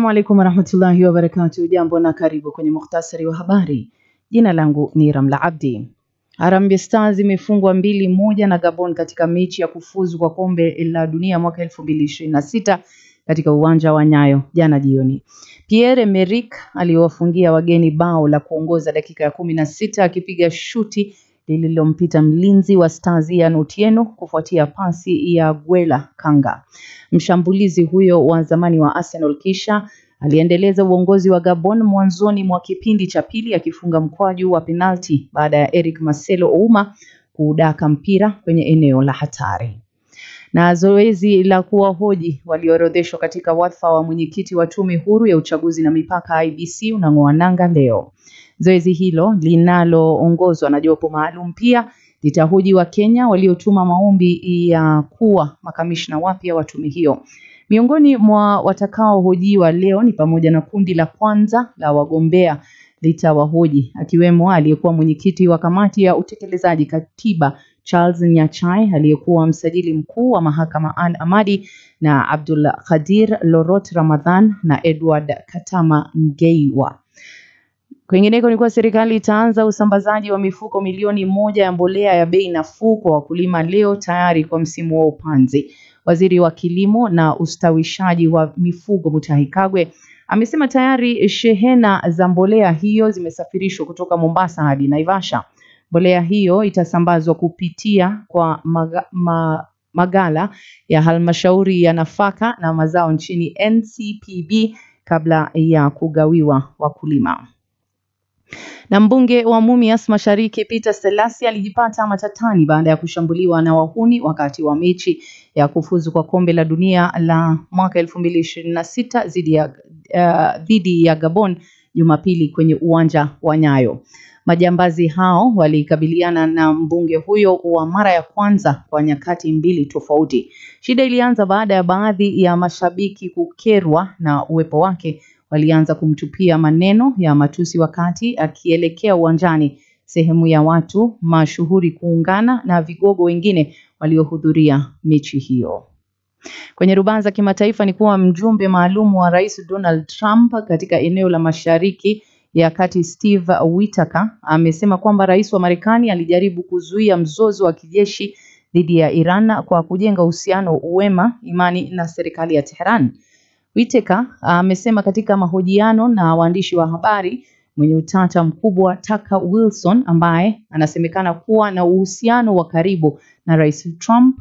Assalamu alaikum warahmatullahi wabarakatuh. Jambo na karibu kwenye mukhtasari wa habari. Jina langu ni Ramla Abdi. Harambee Stars imefungwa 2-1 na Gabon katika mechi ya kufuzu kwa kombe la dunia mwaka 2026 katika uwanja wa Nyayo jana jioni. Pierre-Emerick aliwafungia wageni bao la kuongoza dakika ya 16 akipiga shuti lililompita mlinzi wa Stars Ian Otieno kufuatia pasi ya Gwela Kanga. Mshambulizi huyo wa zamani wa Arsenal kisha aliendeleza uongozi wa Gabon mwanzoni mwa kipindi cha pili akifunga mkwaju wa penalti baada ya Eric Marcelo Ouma kudaka mpira kwenye eneo la hatari. Na zoezi la kuwahoji walioorodheshwa katika wadhifa wa mwenyekiti wa tume huru ya uchaguzi na mipaka IEBC unang'oa nanga leo. Zoezi hilo linaloongozwa na jopo maalum pia litahoji wa Kenya waliotuma maombi ya kuwa makamishna wapya wa tume hiyo. Miongoni mwa watakaohojiwa leo ni pamoja na kundi la kwanza la wagombea litawahoji akiwemo aliyekuwa mwenyekiti wa kamati ya utekelezaji katiba Charles Nyachai, aliyekuwa msajili mkuu wa mahakama Ann Amadi na Abdul Khadir Lorot Ramadhan na Edward Katama Ngeiwa. Kwingineko ni kuwa serikali itaanza usambazaji wa mifuko milioni 1 ya mbolea ya bei nafuu kwa wakulima leo tayari kwa msimu wa upanzi. Waziri wa kilimo na ustawishaji wa mifugo Mutahi Kagwe amesema tayari shehena za mbolea hiyo zimesafirishwa kutoka Mombasa hadi Naivasha. Mbolea hiyo itasambazwa kupitia kwa magala ya halmashauri ya nafaka na mazao nchini NCPB kabla ya kugawiwa wakulima. Na mbunge wa Mumias Mashariki Peter Selassie alijipata matatani baada ya kushambuliwa na wahuni wakati wa mechi ya kufuzu kwa kombe la dunia la mwaka 2026 dhidi ya Gabon Jumapili kwenye uwanja wa Nyayo. Majambazi hao walikabiliana na mbunge huyo kwa mara ya kwanza kwa nyakati mbili tofauti. Shida ilianza baada ya baadhi ya mashabiki kukerwa na uwepo wake. Walianza kumtupia maneno ya matusi wakati akielekea uwanjani, sehemu ya watu mashuhuri kuungana na vigogo wengine waliohudhuria mechi hiyo. Kwenye rubaa za kimataifa ni kuwa mjumbe maalum wa Rais Donald Trump katika eneo la Mashariki ya Kati Steve Whitaker amesema kwamba rais wa Marekani alijaribu kuzuia mzozo wa kijeshi dhidi ya Iran kwa kujenga uhusiano wema imani na serikali ya Tehran. Whitaker amesema katika mahojiano na waandishi wa habari mwenye utata mkubwa Tucker Wilson ambaye anasemekana kuwa na uhusiano wa karibu na Rais Trump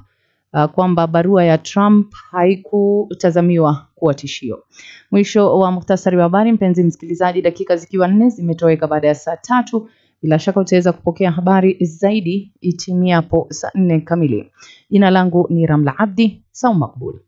kwamba barua ya Trump haikutazamiwa kuwa tishio. Mwisho wa muhtasari wa habari, mpenzi msikilizaji, dakika zikiwa 4 zimetoweka baada ya saa 3. Bila shaka utaweza kupokea habari zaidi itimiapo saa 4 kamili. Jina langu ni Ramla Abdi. Sawa makbul.